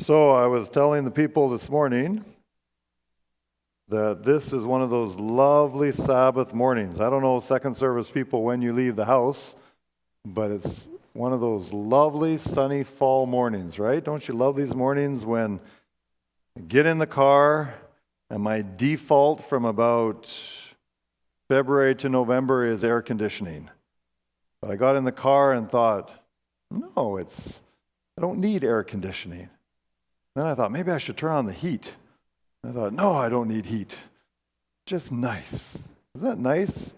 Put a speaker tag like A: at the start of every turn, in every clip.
A: So I was telling the people this morning that this is one of those lovely Sabbath mornings. I don't know, second service people, when you leave the house, but it's one of those lovely sunny fall mornings, right? Don't you love these mornings when you get in the car and my default from about February to November is air conditioning. But I got in the car and thought, no, I don't need air conditioning. Then I thought, maybe I should turn on the heat. I thought, no, I don't need heat. Just nice. Isn't that nice?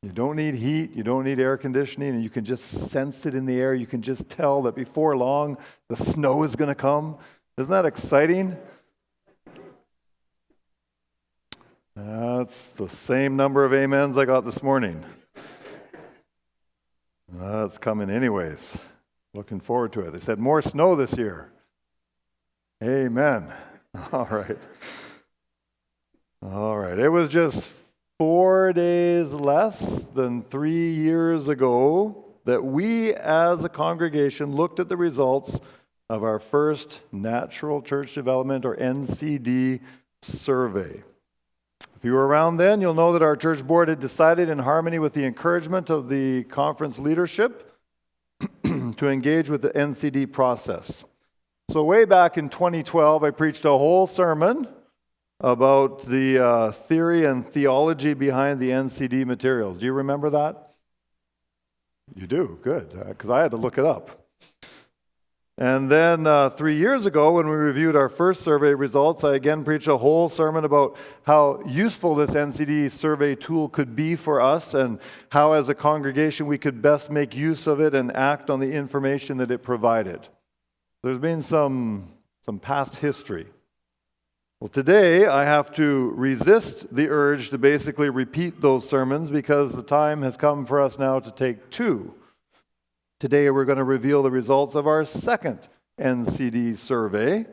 A: You don't need heat, you don't need air conditioning, and you can just sense it in the air. You can just tell that before long, the snow is going to come. Isn't that exciting? That's the same number of amens I got this morning. That's coming anyways. Looking forward to it. They said more snow this year. Amen. All right. It was just 4 days less than 3 years ago that we as a congregation looked at the results of our first Natural Church Development, or NCD, survey. If you were around then, you'll know that our church board had decided, in harmony with the encouragement of the conference leadership, to engage with the NCD process. So way back in 2012, I preached a whole sermon about the theory and theology behind the NCD materials. Do you remember that? You do, good, because I had to look it up. And then 3 years ago, when we reviewed our first survey results, I again preached a whole sermon about how useful this NCD survey tool could be for us, and how as a congregation we could best make use of it and act on the information that it provided. There's been some past history. Well, today I have to resist the urge to basically repeat those sermons, because the time has come for us now to take two. Today we're going to reveal the results of our second NCD survey.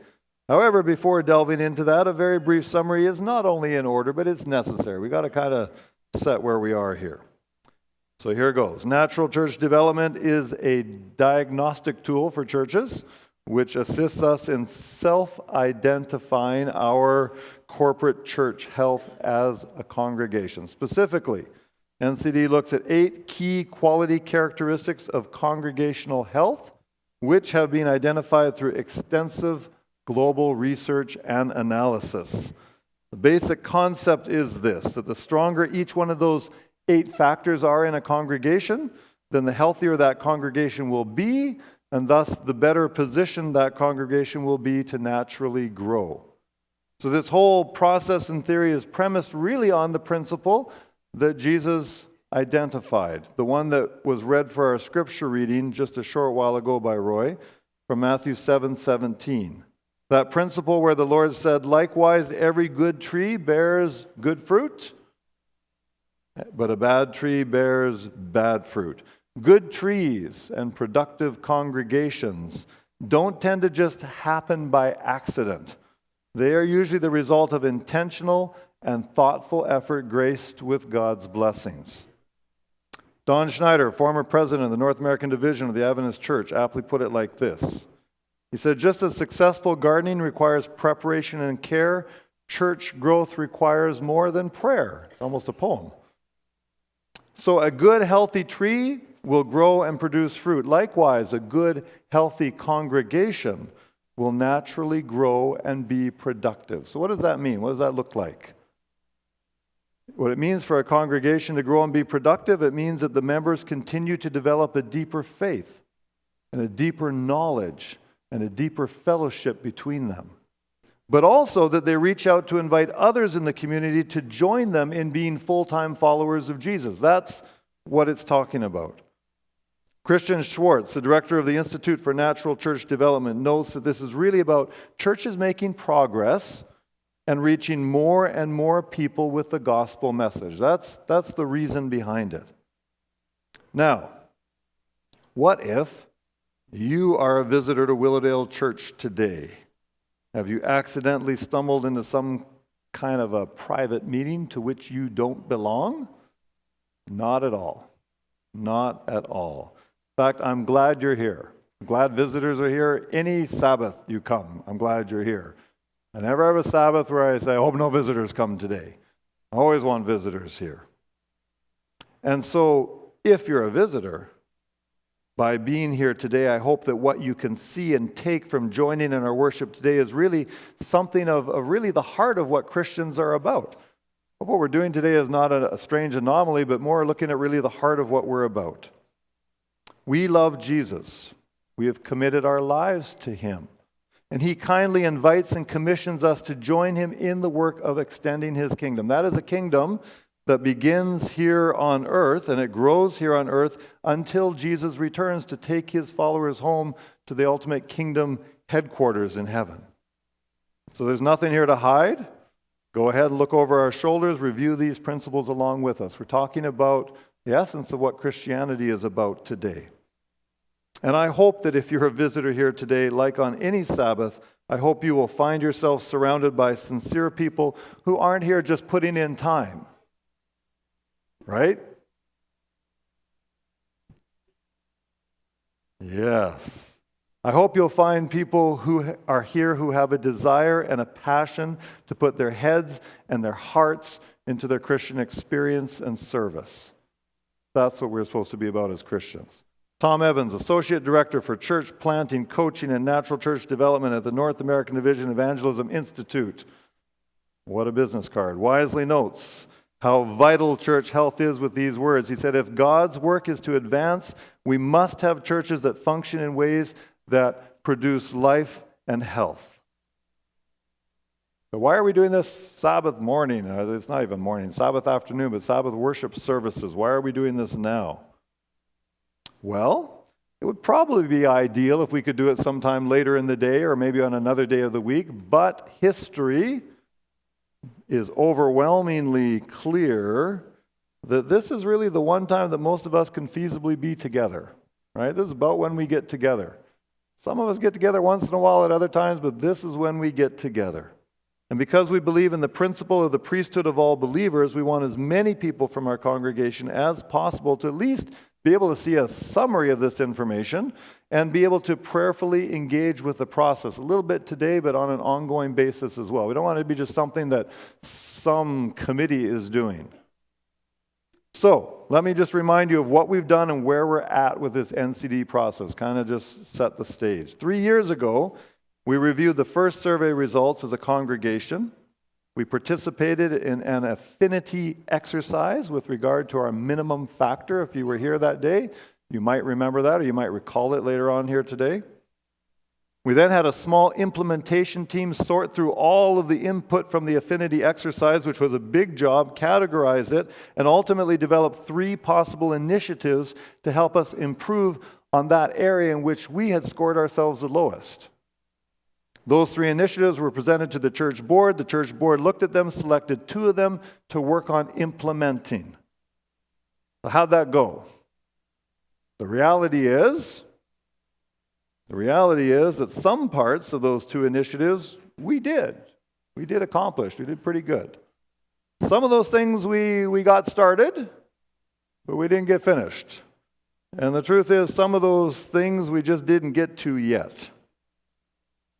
A: However, before delving into that, a very brief summary is not only in order, but it's necessary. We've got to kind of set where we are here. So here goes. Natural Church Development is a diagnostic tool for churches, which assists us in self-identifying our corporate church health as a congregation. Specifically, NCD looks at 8 key quality characteristics of congregational health, which have been identified through extensive global research and analysis. The basic concept is this, that the stronger each one of those 8 factors are in a congregation, then the healthier that congregation will be, and thus the better positioned that congregation will be to naturally grow. So this whole process and theory is premised really on the principle that Jesus identified, the one that was read for our scripture reading just a short while ago by Roy, from Matthew 7:17. That principle where the Lord said, "Likewise, every good tree bears good fruit, but a bad tree bears bad fruit." Good trees and productive congregations don't tend to just happen by accident. They are usually the result of intentional and thoughtful effort graced with God's blessings. Don Schneider, former president of the North American Division of the Adventist Church, aptly put it like this. He said, "Just as successful gardening requires preparation and care, church growth requires more than prayer." It's almost a poem. So a good, healthy tree will grow and produce fruit. Likewise, a good, healthy congregation will naturally grow and be productive. So what does that mean? What does that look like? What it means for a congregation to grow and be productive, it means that the members continue to develop a deeper faith and a deeper knowledge and a deeper fellowship between them. But also that they reach out to invite others in the community to join them in being full-time followers of Jesus. That's what it's talking about. Christian Schwartz, the director of the Institute for Natural Church Development, notes that this is really about churches making progress and reaching more and more people with the gospel message. That's the reason behind it. Now, what if you are a visitor to Willowdale Church today? Have you accidentally stumbled into some kind of a private meeting to which you don't belong? Not at all. Not at all. In fact, I'm glad you're here. I'm glad visitors are here. Any Sabbath you come, I'm glad you're here. I never have a Sabbath where I say, I hope no visitors come today. I always want visitors here. And so, if you're a visitor, by being here today, I hope that what you can see and take from joining in our worship today is really something of really the heart of what Christians are about. What we're doing today is not a strange anomaly, but more looking at really the heart of what we're about. We love Jesus. We have committed our lives to him. And he kindly invites and commissions us to join him in the work of extending his kingdom. That is a kingdom that begins here on earth, and it grows here on earth until Jesus returns to take his followers home to the ultimate kingdom headquarters in heaven. So there's nothing here to hide. Go ahead and look over our shoulders, review these principles along with us. We're talking about the essence of what Christianity is about today. And I hope that if you're a visitor here today, like on any Sabbath, I hope you will find yourself surrounded by sincere people who aren't here just putting in time. Right? Yes. I hope you'll find people who are here who have a desire and a passion to put their heads and their hearts into their Christian experience and service. That's what we're supposed to be about as Christians. Tom Evans, Associate Director for Church Planting, Coaching, and Natural Church Development at the North American Division Evangelism Institute. What a business card. Wisely notes how vital church health is with these words. He said, if God's work is to advance, we must have churches that function in ways that produce life and health. But why are we doing this Sabbath morning? It's not even morning, Sabbath afternoon, but Sabbath worship services. Why are we doing this now? Well, it would probably be ideal if we could do it sometime later in the day or maybe on another day of the week, but history is overwhelmingly clear that this is really the one time that most of us can feasibly be together, right? This is about when we get together. Some of us get together once in a while at other times, but this is when we get together. And because we believe in the principle of the priesthood of all believers, we want as many people from our congregation as possible to at least be able to see a summary of this information and be able to prayerfully engage with the process. A little bit today, but on an ongoing basis as well. We don't want it to be just something that some committee is doing. So, let me just remind you of what we've done and where we're at with this NCD process. Kind of just set the stage. 3 years ago, we reviewed the first survey results as a congregation. We participated in an affinity exercise with regard to our minimum factor. If you were here that day, you might remember that, or you might recall it later on here today. We then had a small implementation team sort through all of the input from the affinity exercise, which was a big job, categorize it, and ultimately develop 3 possible initiatives to help us improve on that area in which we had scored ourselves the lowest. Those 3 initiatives were presented to the church board. The church board looked at them, selected 2 of them to work on implementing. So how'd that go? The reality is that some parts of those 2 initiatives we did accomplish. We did pretty good. Some of those things we got started, but we didn't get finished. And the truth is, some of those things we just didn't get to yet.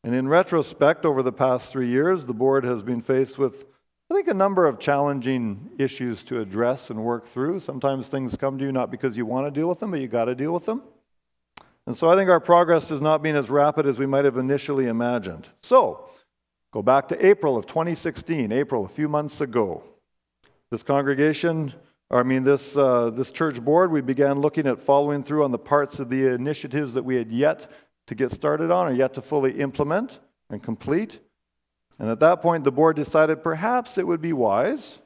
A: And in retrospect, over the past 3 years, the board has been faced with, I think, a number of challenging issues to address and work through. Sometimes things come to you not because you want to deal with them, but you got to deal with them. And so I think our progress has not been as rapid as we might have initially imagined. So, go back to April of 2016, a few months ago. This church board, we began looking at following through on the parts of the initiatives that we had yet to get started on or yet to fully implement and complete. And at that point, the board decided perhaps it would be wise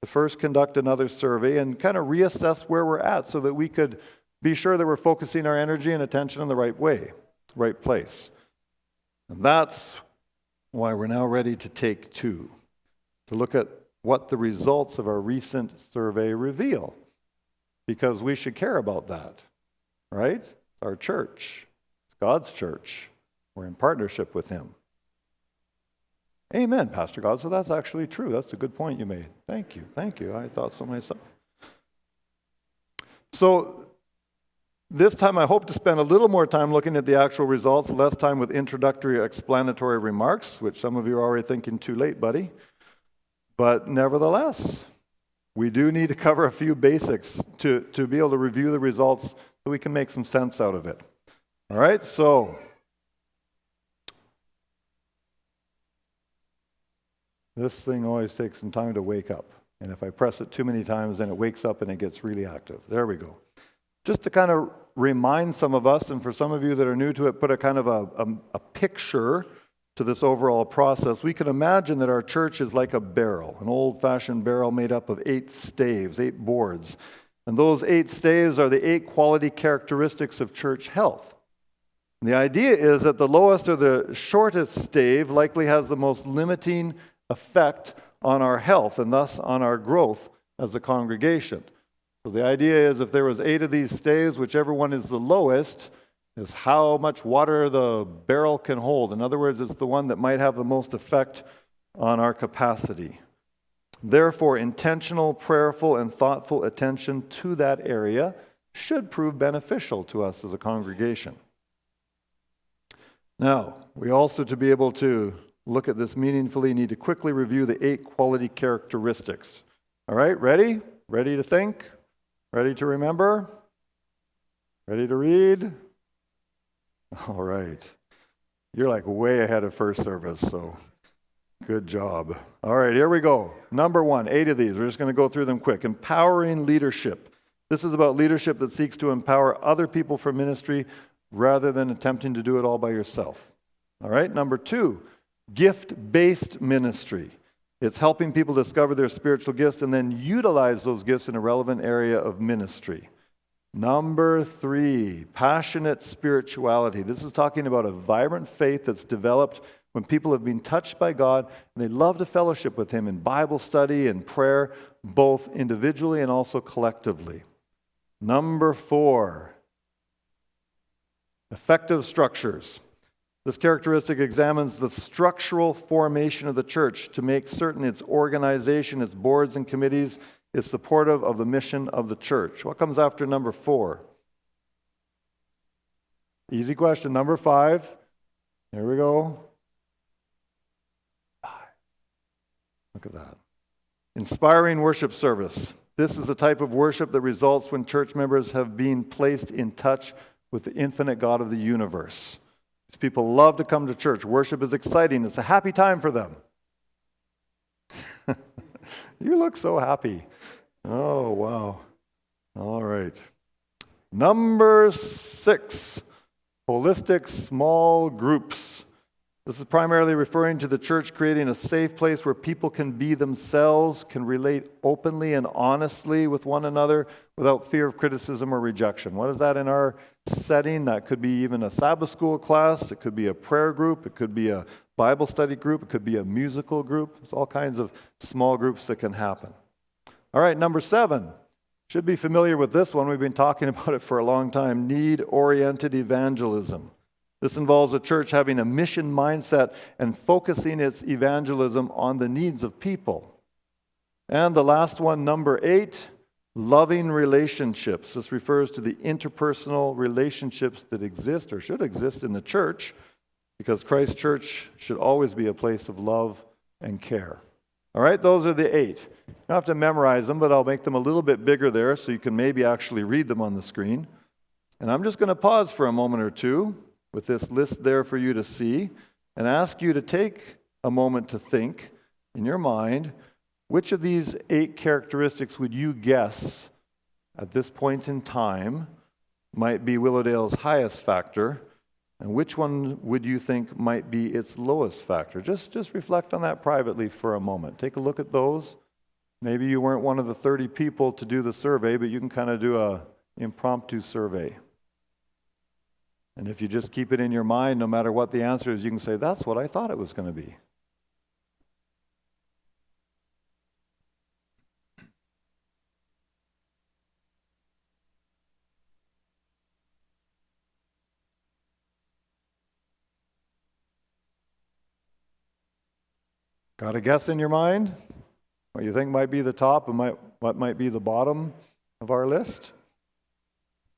A: to first conduct another survey and kind of reassess where we're at so that we could be sure that we're focusing our energy and attention in the right way, right place. And that's why we're now ready to take 2, to look at what the results of our recent survey reveal. Because we should care about that, right? It's our church. It's God's church. We're in partnership with Him. Amen, Pastor Godsoe. That's actually true. That's a good point you made. Thank you. I thought so myself. So, This time I hope to spend a little more time looking at the actual results, less time with introductory explanatory remarks, which some of you are already thinking too late, buddy. But nevertheless, we do need to cover a few basics to be able to review the results so we can make some sense out of it. All right, so this thing always takes some time to wake up. And if I press it too many times, then it wakes up and it gets really active. There we go. Just to kind of remind some of us, and for some of you that are new to it, put a kind of a picture to this overall process. We can imagine that our church is like a barrel, an old-fashioned barrel made up of 8 staves, 8 boards. And those 8 staves are the 8 quality characteristics of church health. And the idea is that the lowest or the shortest stave likely has the most limiting effect on our health and thus on our growth as a congregation. So the idea is if there was 8 of these staves, whichever one is the lowest is how much water the barrel can hold. In other words, it's the one that might have the most effect on our capacity. Therefore, intentional, prayerful, and thoughtful attention to that area should prove beneficial to us as a congregation. Now, we also, to be able to look at this meaningfully, need to quickly review the 8 quality characteristics. All right, ready? Ready to think? Ready to remember? Ready to read? All right. You're like way ahead of first service, so good job. All right, here we go. Number 1, 8 of these. We're just going to go through them quick. Empowering leadership. This is about leadership that seeks to empower other people for ministry rather than attempting to do it all by yourself. All right, number 2, gift-based ministry. It's helping people discover their spiritual gifts and then utilize those gifts in a relevant area of ministry. Number 3, passionate spirituality. This is talking about a vibrant faith that's developed when people have been touched by God and they love to fellowship with Him in Bible study and prayer, both individually and also collectively. Number 4, effective structures. This characteristic examines the structural formation of the church to make certain its organization, its boards and committees is supportive of the mission of the church. What comes after number 4? Easy question. Number 5. Here we go. 5. Look at that. Inspiring worship service. This is the type of worship that results when church members have been placed in touch with the infinite God of the universe. These people love to come to church. Worship is exciting. It's a happy time for them. You look so happy. Oh, wow. All right. Number 6, holistic small groups. This is primarily referring to the church creating a safe place where people can be themselves, can relate openly and honestly with one another without fear of criticism or rejection. What is that in our setting? That could be even a Sabbath school class. It could be a prayer group. It could be a Bible study group. It could be a musical group. There's all kinds of small groups that can happen. All right, number 7. Should be familiar with this one. We've been talking about it for a long time. Need-oriented evangelism. This involves a church having a mission mindset and focusing its evangelism on the needs of people. And the last one, number 8, loving relationships. This refers to the interpersonal relationships that exist or should exist in the church, because Christ's church should always be a place of love and care. All right, those are the 8. You don't have to memorize them, but I'll make them a little bit bigger there so you can maybe actually read them on the screen. And I'm just going to pause for a moment or two with this list there for you to see and ask you to take a moment to think in your mind, which of these 8 characteristics would you guess at this point in time might be Willowdale's highest factor, and which one would you think might be its lowest factor? Just reflect on that privately for a moment. Take a look at those. Maybe you weren't one of the 30 people to do the survey, but you can kind of do an impromptu survey. And if you just keep it in your mind, no matter what the answer is, you can say, that's what I thought it was going to be. Got a guess in your mind? What you think might be the top and what might be the bottom of our list?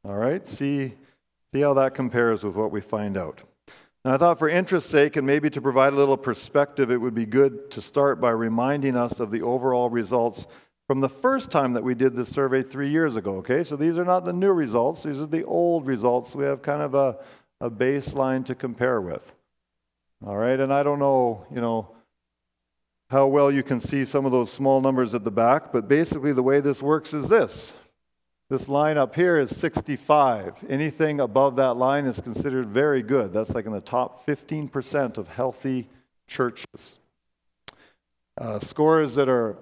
A: All right, see how that compares with what we find out. Now, I thought for interest's sake and maybe to provide a little perspective, it would be good to start by reminding us of the overall results from the first time that we did this survey 3 years ago, okay? So these are not the new results, these are the old results. We have kind of a baseline to compare with. All right, and I don't know, how well you can see some of those small numbers at the back, but basically the way this works is this. This line up here is 65. Anything above that line is considered very good. That's like in the top 15% of healthy churches. Scores that are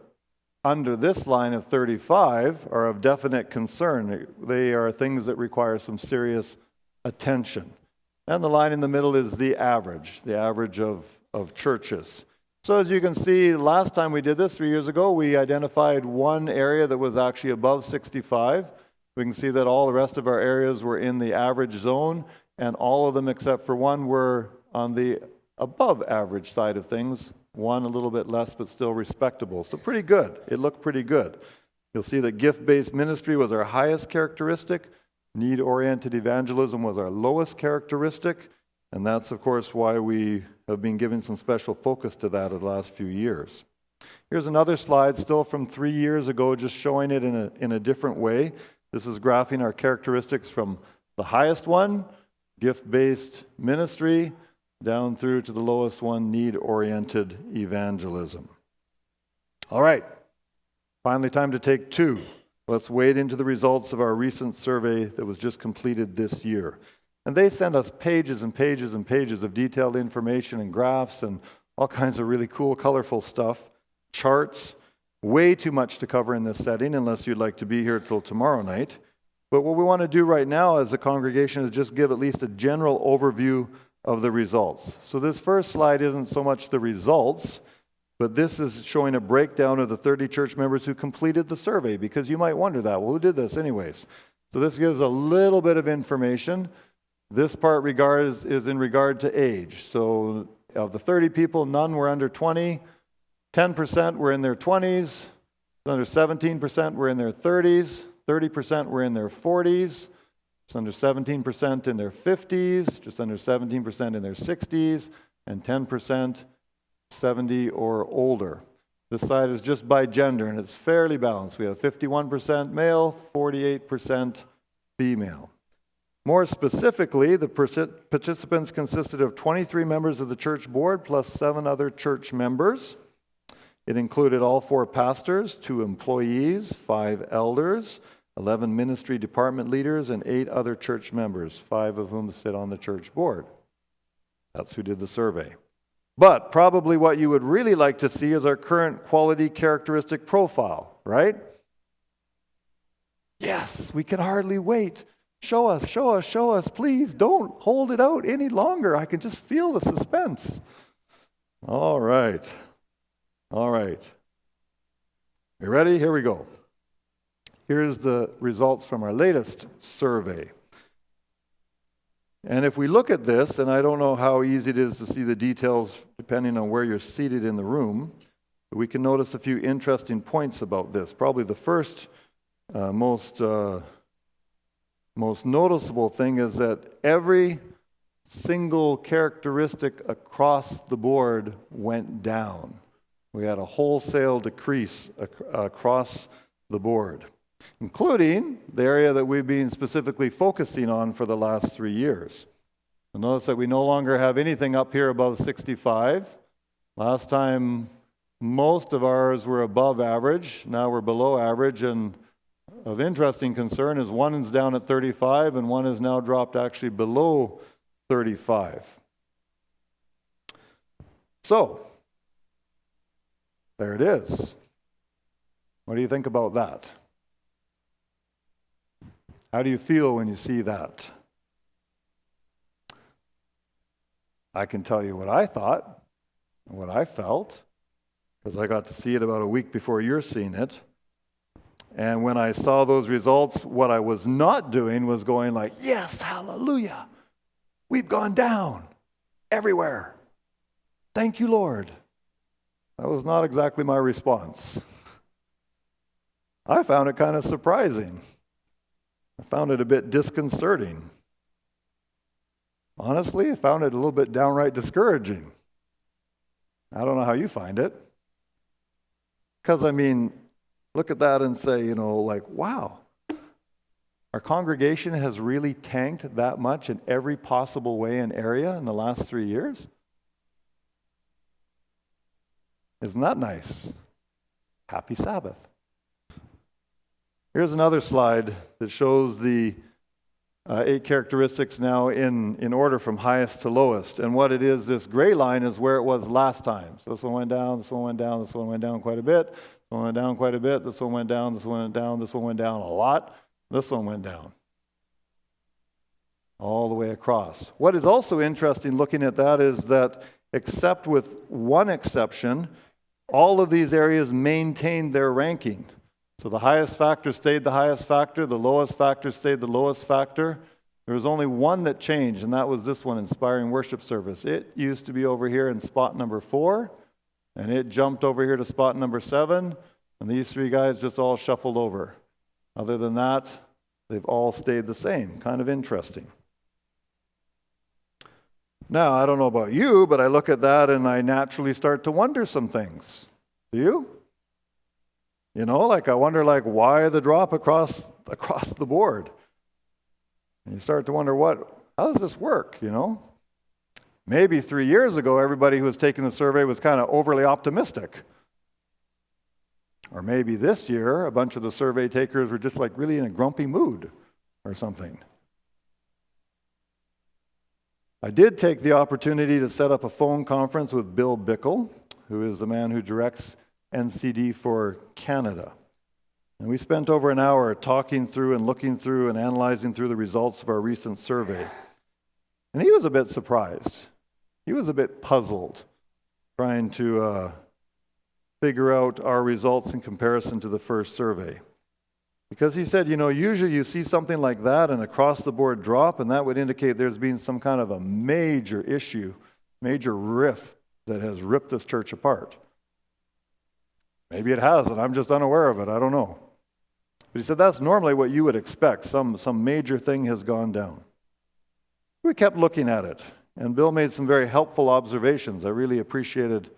A: under this line of 35 are of definite concern. They are things that require some serious attention. And the line in the middle is the average of churches. So as you can see, last time we did this 3 years ago, we identified one area that was actually above 65. We can see that all the rest of our areas were in the average zone, and all of them except for one were on the above average side of things. One a little bit less, but still respectable. So pretty good. It looked pretty good. You'll see that gift-based ministry was our highest characteristic. Need-oriented evangelism was our lowest characteristic. And that's, of course, why we have been giving some special focus to that in the last few years. Here's another slide, still from 3 years ago, just showing it in a different way. This is graphing our characteristics from the highest one, gift-based ministry, down through to the lowest one, need-oriented evangelism. All right, finally time to take two. Let's wade into the results of our recent survey that was just completed this year. And they send us pages and pages and pages of detailed information and graphs and all kinds of really cool, colorful stuff, charts. Way too much to cover in this setting unless you'd like to be here till tomorrow night. But what we want to do right now as a congregation is just give at least a general overview of the results. So this first slide isn't so much the results, but this is showing a breakdown of the 30 church members who completed the survey, because you might wonder that, well, who did this anyways? So this gives a little bit of information. This part is in regard to age. So of the 30 people, none were under 20. 10% were in their 20s. Under 17% were in their 30s. 30% were in their 40s. Just under 17% in their 50s. Just under 17% in their 60s. And 10% 70 or older. This side is just by gender, and it's fairly balanced. We have 51% male, 48% female. More specifically, the participants consisted of 23 members of the church board plus 7 other church members. It included all 4 pastors, 2 employees, 5 elders, 11 ministry department leaders, and 8 other church members, 5 of whom sit on the church board. That's who did the survey. But probably what you would really like to see is our current quality characteristic profile, right? Yes, we can hardly wait. Show us, show us, show us. Please don't hold it out any longer. I can just feel the suspense. All right. All right. You ready? Here we go. Here's the results from our latest survey. And if we look at this, and I don't know how easy it is to see the details depending on where you're seated in the room, but we can notice a few interesting points about this. Probably the first most noticeable thing is that every single characteristic across the board went down. We had a wholesale decrease across the board, including the area that we've been specifically focusing on for the last 3 years. You'll notice that we no longer have anything up here above 65. Last time, most of ours were above average. Now we're below average, and of interesting concern is one is down at 35, and one is now dropped actually below 35. So, there it is. What do you think about that? How do you feel when you see that? I can tell you what I thought, what I felt, because I got to see it about a week before you're seeing it. And when I saw those results, what I was not doing was going like, yes, hallelujah, we've gone down everywhere. Thank you, Lord. That was not exactly my response. I found it kind of surprising. I found it a bit disconcerting. Honestly, I found it a little bit downright discouraging. I don't know how you find it. Because, look at that and say, wow, our congregation has really tanked that much in every possible way and area in the last 3 years. Isn't that nice? Happy Sabbath. Here's another slide that shows the 8 characteristics now in order from highest to lowest. And what it is, this gray line is where it was last time. So this one went down, this one went down, this one went down quite a bit, this one went down quite a bit, this one went down, this one went down, this one went down a lot, this one went down. All the way across. What is also interesting looking at that is that, except with one exception, all of these areas maintained their ranking. So the highest factor stayed the highest factor, the lowest factor stayed the lowest factor. There was only one that changed, and that was this one, Inspiring Worship Service. It used to be over here in spot number 4, and it jumped over here to spot number 7, and these 3 guys just all shuffled over. Other than that, they've all stayed the same. Kind of interesting. Now, I don't know about you, but I look at that and I naturally start to wonder some things. Do you? I wonder, why the drop across the board? And you start to wonder, how does this work, Maybe 3 years ago, everybody who was taking the survey was kind of overly optimistic. Or maybe this year, a bunch of the survey takers were just really in a grumpy mood or something. I did take the opportunity to set up a phone conference with Bill Bickle, who is the man who directs NCD for Canada. And we spent over an hour talking through and looking through and analyzing through the results of our recent survey. And he was a bit surprised. He was a bit puzzled, trying to figure out our results in comparison to the first survey. Because he said, usually you see something like that, an across-the-board drop, and that would indicate there's been some kind of a major issue, major rift that has ripped this church apart. Maybe it has, and I'm just unaware of it. I don't know. But he said that's normally what you would expect. Some major thing has gone down. We kept looking at it, and Bill made some very helpful observations. I really appreciated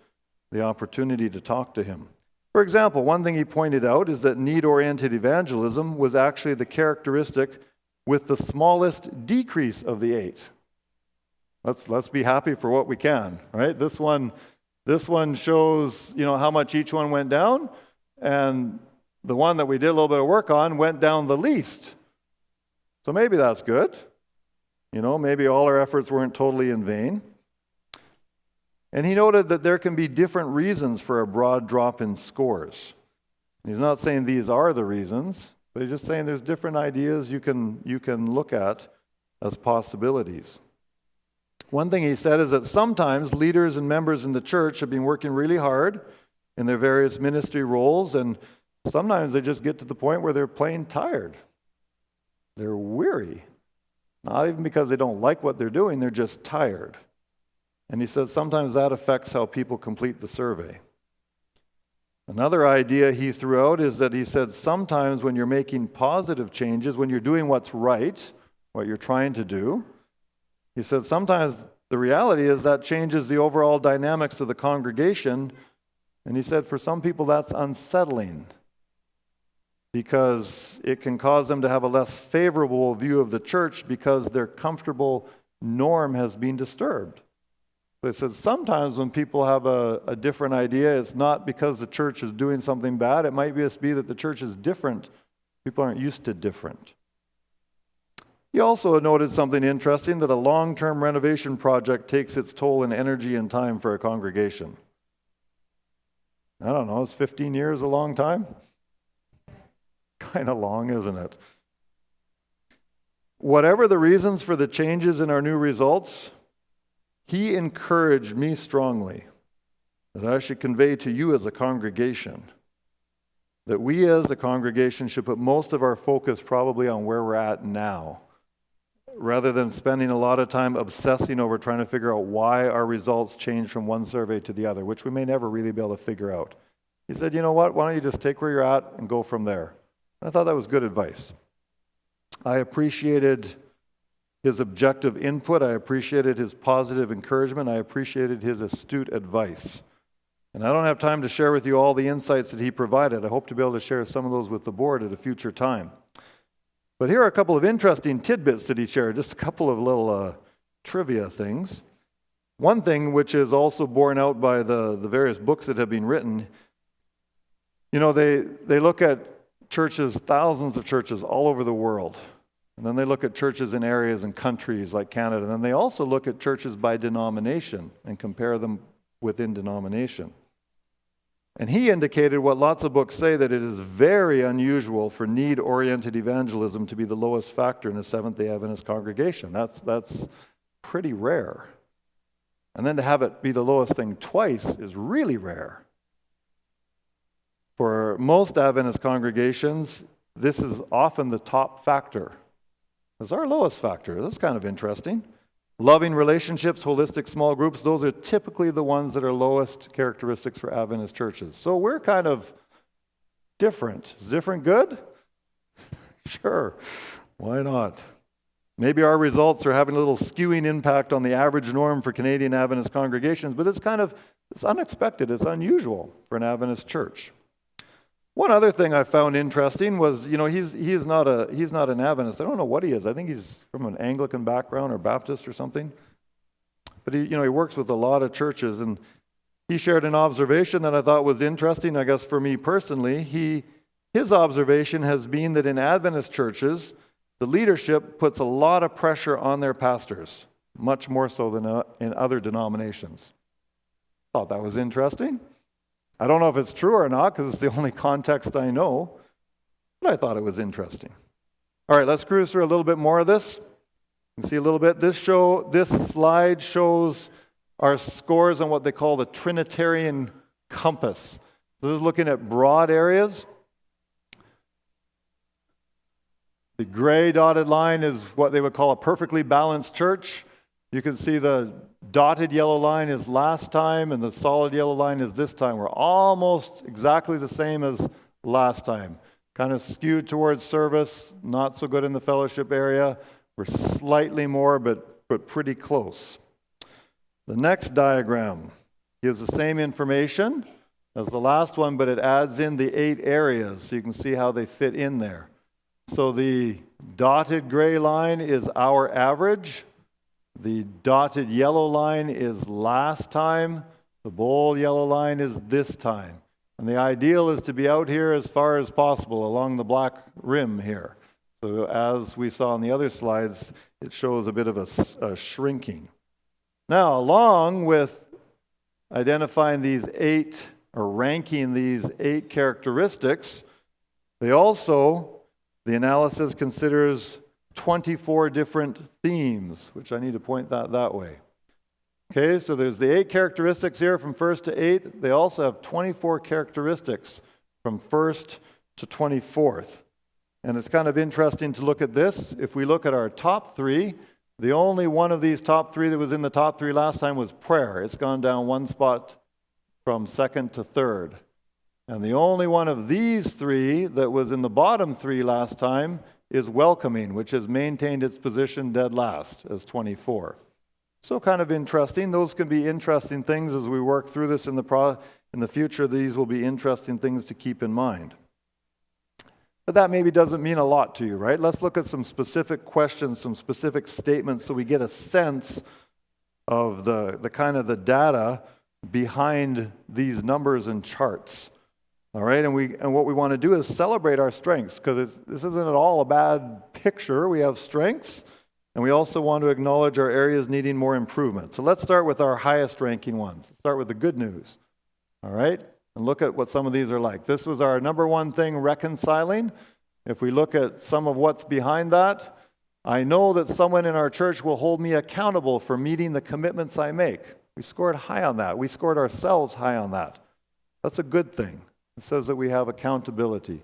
A: the opportunity to talk to him. For example, one thing he pointed out is that need-oriented evangelism was actually the characteristic with the smallest decrease of the 8. Let's be happy for what we can, right? This one shows, how much each one went down, and the one that we did a little bit of work on went down the least. So maybe that's good. Maybe all our efforts weren't totally in vain. And he noted that there can be different reasons for a broad drop in scores. He's not saying these are the reasons, but he's just saying there's different ideas you can look at as possibilities. One thing he said is that sometimes leaders and members in the church have been working really hard in their various ministry roles, and sometimes they just get to the point where they're plain tired. They're weary. Not even because they don't like what they're doing, they're just tired. And he says sometimes that affects how people complete the survey. Another idea he threw out is that he said sometimes when you're making positive changes, when you're doing what's right, what you're trying to do, he said sometimes the reality is that changes the overall dynamics of the congregation. And he said for some people that's unsettling because it can cause them to have a less favorable view of the church because their comfortable norm has been disturbed. But he said sometimes when people have a different idea, it's not because the church is doing something bad. It might just be that the church is different. People aren't used to different. He also noted something interesting, that a long-term renovation project takes its toll in energy and time for a congregation. I don't know, is 15 years a long time? Kind of long, isn't it? Whatever the reasons for the changes in our new results, he encouraged me strongly that I should convey to you as a congregation that we as a congregation should put most of our focus probably on where we're at now, rather than spending a lot of time obsessing over trying to figure out why our results change from one survey to the other, which we may never really be able to figure out. He said, you know what, why don't you just take where you're at and go from there? And I thought that was good advice. I appreciated his objective input. I appreciated his positive encouragement. I appreciated his astute advice. And I don't have time to share with you all the insights that he provided. I hope to be able to share some of those with the board at a future time. But here are a couple of interesting tidbits that he shared, just a couple of little trivia things. One thing which is also borne out by the various books that have been written, you know, they look at churches, thousands of churches all over the world. And then they look at churches in areas and countries like Canada. And then they also look at churches by denomination and compare them within denomination. And he indicated what lots of books say, that it is very unusual for need-oriented evangelism to be the lowest factor in a Seventh-day Adventist congregation. That's pretty rare. And then to have it be the lowest thing twice is really rare. For most Adventist congregations, this is often the top factor. It's our lowest factor. That's kind of interesting. Loving relationships, holistic small groups, those are typically the ones that are lowest characteristics for Adventist churches. So we're kind of different. Is different good? Sure. Why not? Maybe our results are having a little skewing impact on the average norm for Canadian Adventist congregations, but it's unexpected, it's unusual for an Adventist church. One other thing I found interesting was, you know, he's not an Adventist. I don't know what he is. I think he's from an Anglican background or Baptist or something. But he works with a lot of churches, and he shared an observation that I thought was interesting, I guess for me personally. His observation has been that in Adventist churches, the leadership puts a lot of pressure on their pastors, much more so than in other denominations. Thought that was interesting. I don't know if it's true or not, because it's the only context I know, but I thought it was interesting. All right, let's cruise through a little bit more of this. You can see a little bit. This slide shows our scores on what they call the Trinitarian compass. So this is looking at broad areas. The gray dotted line is what they would call a perfectly balanced church. You can see the dotted yellow line is last time, and the solid yellow line is this time. We're almost exactly the same as last time. Kind of skewed towards service, not so good in the fellowship area. We're slightly more, but pretty close. The next diagram gives the same information as the last one, but it adds in the 8 areas, so you can see how they fit in there. So the dotted gray line is our average. The dotted yellow line is last time. The bold yellow line is this time. And the ideal is to be out here as far as possible along the black rim here. So as we saw on the other slides, it shows a bit of a shrinking. Now, along with identifying these 8 or ranking these 8 characteristics, the analysis considers 24 different themes, which I need to point that way. Okay, so there's the 8 characteristics here from 1st to 8th. They also have 24 characteristics from 1st to 24th. And it's kind of interesting to look at this. If we look at our top 3, the only one of these top 3 that was in the top 3 last time was prayer. It's gone down 1 spot from 2nd to 3rd. And the only one of these 3 that was in the bottom 3 last time is welcoming, which has maintained its position dead last as 24. So kind of interesting. Those can be interesting things as we work through this in the future. These will be interesting things to keep in mind. But that maybe doesn't mean a lot to you, right? Let's look at some specific questions, some specific statements, so we get a sense of the kind of the data behind these numbers and charts. All right, and what we want to do is celebrate our strengths, because this isn't at all a bad picture. We have strengths, and we also want to acknowledge our areas needing more improvement. So let's start with our highest ranking ones. Let's start with the good news. All right, and look at what some of these are like. This was our number 1 thing, reconciling. If we look at some of what's behind that, I know that someone in our church will hold me accountable for meeting the commitments I make. We scored high on that. We scored ourselves high on that. That's a good thing. It says that we have accountability.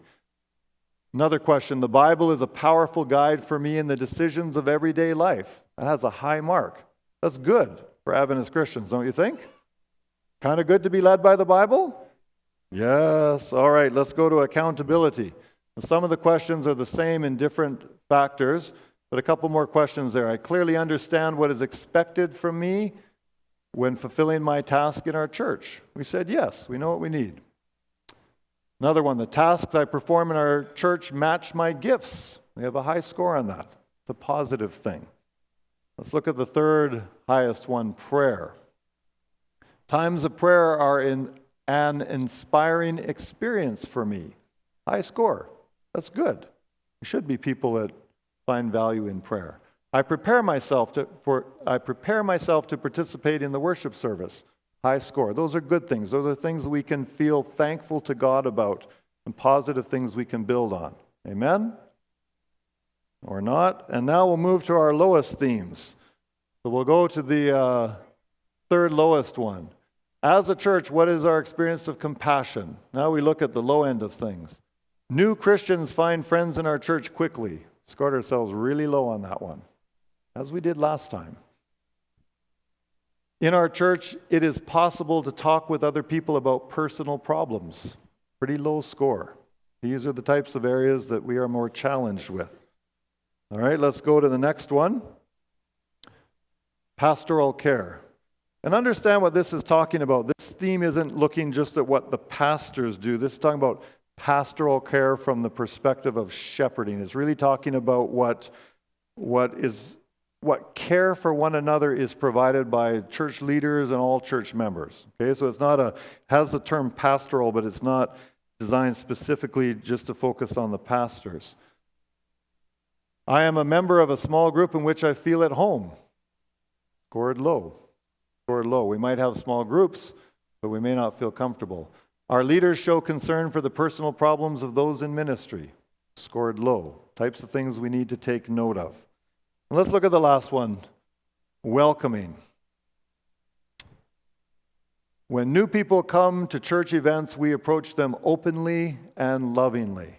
A: Another question, the Bible is a powerful guide for me in the decisions of everyday life. That has a high mark. That's good for Adventist Christians, don't you think? Kind of good to be led by the Bible? Yes. All right, let's go to accountability. And some of the questions are the same in different factors, but a couple more questions there. I clearly understand what is expected from me when fulfilling my task in our church. We said yes, we know what we need. Another one, the tasks I perform in our church match my gifts. We have a high score on that. It's a positive thing. Let's look at the third highest one, prayer. Times of prayer are an inspiring experience for me. High score. That's good. There should be people that find value in prayer. I prepare myself to participate in the worship service. High score. Those are good things. Those are things that we can feel thankful to God about and positive things we can build on. Amen? Or not. And now we'll move to our lowest themes. So we'll go to the third lowest one. As a church, what is our experience of compassion? Now we look at the low end of things. New Christians find friends in our church quickly. Scored ourselves really low on that one, as we did last time. In our church, it is possible to talk with other people about personal problems. Pretty low score. These are the types of areas that we are more challenged with. All right, let's go to the next one. Pastoral care. And understand what this is talking about. This theme isn't looking just at what the pastors do. This is talking about pastoral care from the perspective of shepherding. It's really talking about what care for one another is provided by church leaders and all church members. Okay, so it's not has the term pastoral, but it's not designed specifically just to focus on the pastors. I am a member of a small group in which I feel at home. Scored low. Scored low. We might have small groups, but we may not feel comfortable. Our leaders show concern for the personal problems of those in ministry. Scored low. Types of things we need to take note of. And let's look at the last one. Welcoming. When new people come to church events, we approach them openly and lovingly.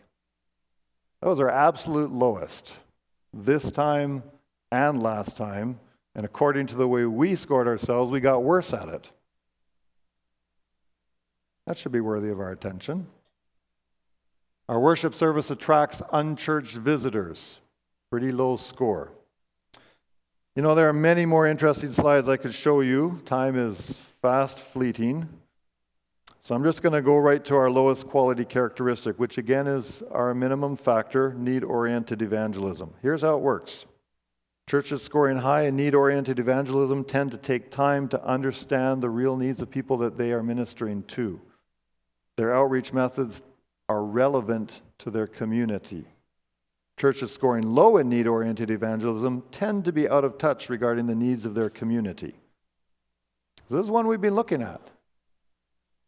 A: That was our absolute lowest. This time and last time. And according to the way we scored ourselves, we got worse at it. That should be worthy of our attention. Our worship service attracts unchurched visitors. Pretty low score. You know, there are many more interesting slides I could show you. Time is fast fleeting. So I'm just going to go right to our lowest quality characteristic, which again is our minimum factor, need-oriented evangelism. Here's how it works. Churches scoring high in need-oriented evangelism tend to take time to understand the real needs of people that they are ministering to. Their outreach methods are relevant to their community. Churches scoring low in need-oriented evangelism tend to be out of touch regarding the needs of their community. So this is one we've been looking at.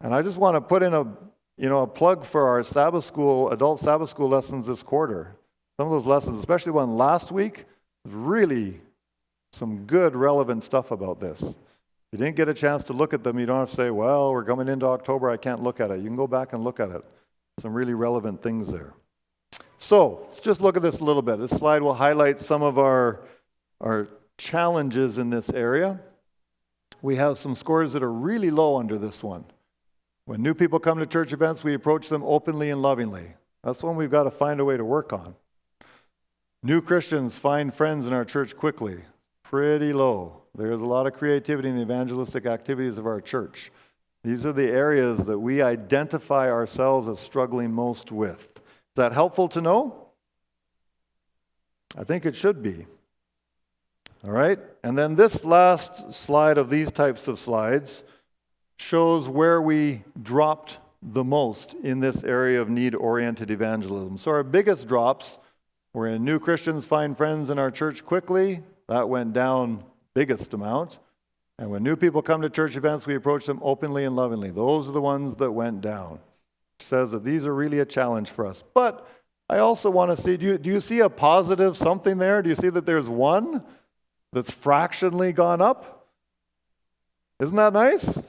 A: And I just want to put in a plug for our Sabbath school, adult Sabbath school lessons this quarter. Some of those lessons, especially one last week, really some good relevant stuff about this. If you didn't get a chance to look at them, you don't have to say, well, we're coming into October, I can't look at it. You can go back and look at it. Some really relevant things there. So let's just look at this a little bit. This slide will highlight some of our challenges in this area. We have some scores that are really low under this one. When new people come to church events, we approach them openly and lovingly. That's one we've got to find a way to work on. New Christians find friends in our church quickly. Pretty low. There's a lot of creativity in the evangelistic activities of our church. These are the areas that we identify ourselves as struggling most with. Is that helpful to know? I think it should be. All right? And then this last slide of these types of slides shows where we dropped the most in this area of need-oriented evangelism. So our biggest drops were in new Christians find friends in our church quickly. That went down biggest amount. And when new people come to church events, we approach them openly and lovingly. Those are the ones that went down. It says that these are really a challenge for us. But I also want to see, do you see a positive something there? Do you see that there's one that's fractionally gone up? Isn't that nice?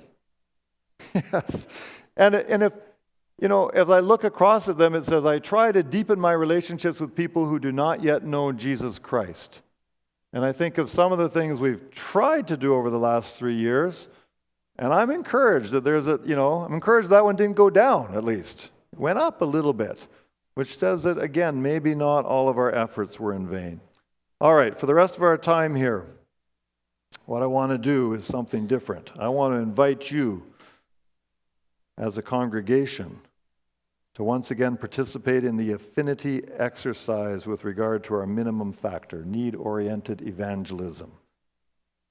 A: Yes. And if, as I look across at them, it says, I try to deepen my relationships with people who do not yet know Jesus Christ. And I think of some of the things we've tried to do over the last 3 years, and I'm encouraged that I'm encouraged that one didn't go down, at least. It went up a little bit. which says that, again, maybe not all of our efforts were in vain. All right, for the rest of our time here, what I want to do is something different. I want to invite you as a congregation to once again participate in the affinity exercise with regard to our minimum factor, need-oriented evangelism.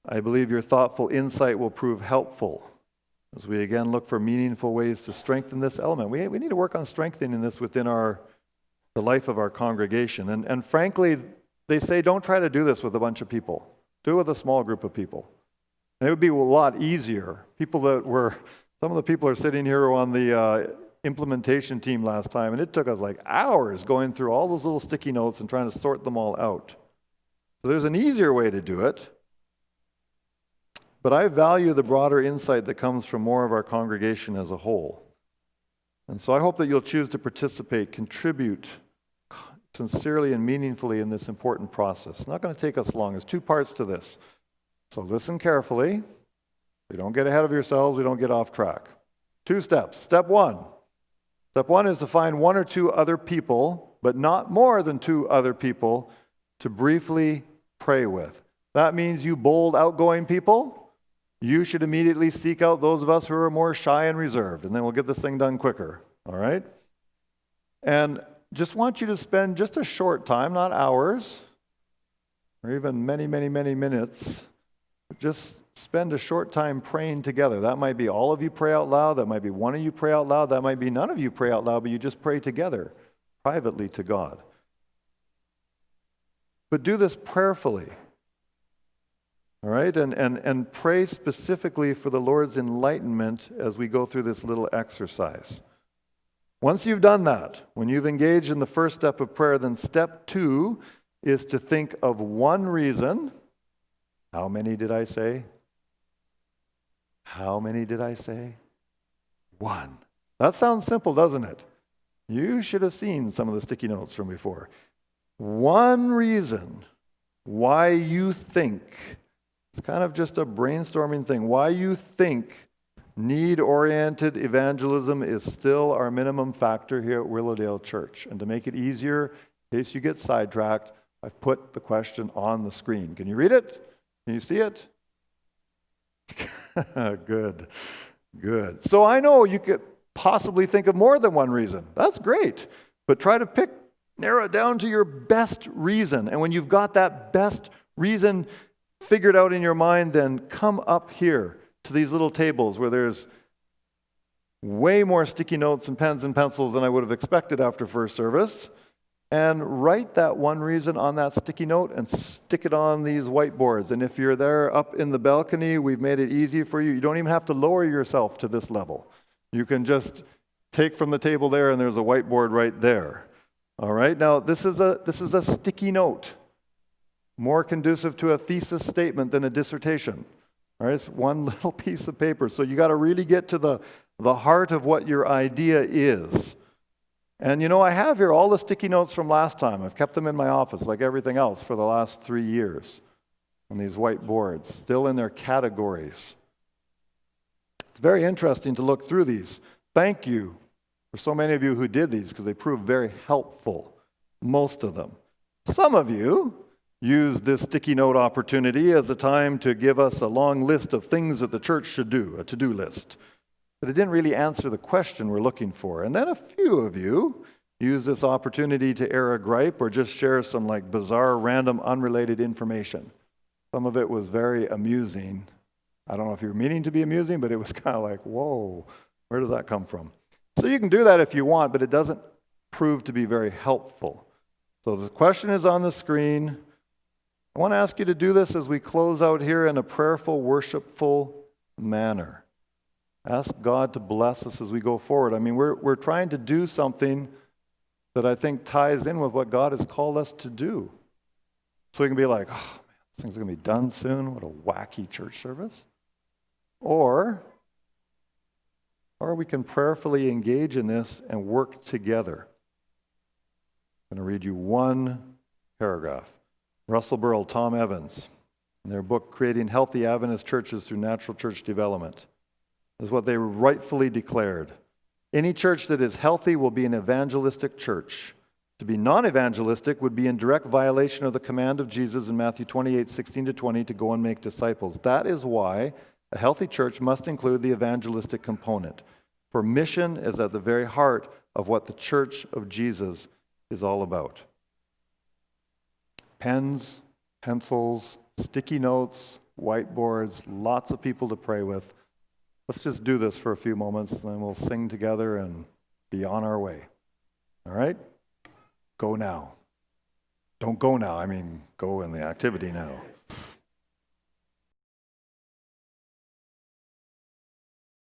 A: I believe your thoughtful insight will prove helpful as we again look for meaningful ways to strengthen this element. We need to work on strengthening this within the life of our congregation. And frankly, they say don't try to do this with a bunch of people. Do it with a small group of people. And it would be a lot easier. Some of the people are sitting here on the implementation team last time, and it took us like hours going through all those little sticky notes and trying to sort them all out. So there's an easier way to do it. But I value the broader insight that comes from more of our congregation as a whole. And so I hope that you'll choose to participate, contribute sincerely and meaningfully in this important process. It's not going to take us long. There's two parts to this. So listen carefully. We don't get ahead of yourselves. We don't get off track. 2 steps. Step 1. Step 1 is to find 1 or 2 other people, but not more than 2 other people, to briefly pray with. That means you bold, outgoing people, you should immediately seek out those of us who are more shy and reserved, and then we'll get this thing done quicker, all right? And just want you to spend just a short time, not hours, or even many, many, many minutes, just spend a short time praying together. That might be all of you pray out loud, that might be one of you pray out loud, that might be none of you pray out loud, but you just pray together, privately to God. But do this prayerfully. All right, and pray specifically for the Lord's enlightenment as we go through this little exercise. Once you've done that, when you've engaged in the first step of prayer, then step 2 is to think of one reason. How many did I say? How many did I say? 1. That sounds simple, doesn't it? You should have seen some of the sticky notes from before. One reason why you think, it's kind of just a brainstorming thing, why you think need-oriented evangelism is still our minimum factor here at Willowdale Church. And to make it easier, in case you get sidetracked, I've put the question on the screen. Can you read it? Can you see it? Good. So I know you could possibly think of more than one reason. That's great. But try to narrow it down to your best reason. And when you've got that best reason figured out in your mind, then come up here to these little tables where there's way more sticky notes and pens and pencils than I would have expected after first service, and write that one reason on that sticky note and stick it on these whiteboards. And if you're there up in the balcony, we've made it easy for you. You don't even have to lower yourself to this level. You can just take from the table there, and there's a whiteboard right there. All right, now this is a sticky note, more conducive to a thesis statement than a dissertation. All right, it's one little piece of paper. So you got to really get to the heart of what your idea is. And I have here all the sticky notes from last time. I've kept them in my office like everything else for the last 3 years on these whiteboards, still in their categories. It's very interesting to look through these. Thank you for so many of you who did these, because they proved very helpful, most of them. Some of you used this sticky note opportunity as a time to give us a long list of things that the church should do, a to-do list. But it didn't really answer the question we're looking for. And then a few of you used this opportunity to air a gripe or just share some bizarre, random, unrelated information. Some of it was very amusing. I don't know if you were meaning to be amusing, but it was kind of like, whoa, where does that come from? So you can do that if you want, but it doesn't prove to be very helpful. So the question is on the screen. I want to ask you to do this as we close out here in a prayerful, worshipful manner. Ask God to bless us as we go forward. I mean, we're trying to do something that I think ties in with what God has called us to do. So we can be like, oh man, this thing's going to be done soon. What a wacky church service. Or we can prayerfully engage in this and work together. I'm going to read you one paragraph. Russell Burrell, Tom Evans, in their book, Creating Healthy Adventist Churches Through Natural Church Development, is what they rightfully declared. Any church that is healthy will be an evangelistic church. To be non-evangelistic would be in direct violation of the command of Jesus in Matthew 28:16-20 to go and make disciples. That is why a healthy church must include the evangelistic component. For mission is at the very heart of what the church of Jesus is all about. Pens, pencils, sticky notes, whiteboards, lots of people to pray with. Let's just do this for a few moments, and then we'll sing together and be on our way. All right? Go now. Don't go now, I mean go in the activity now.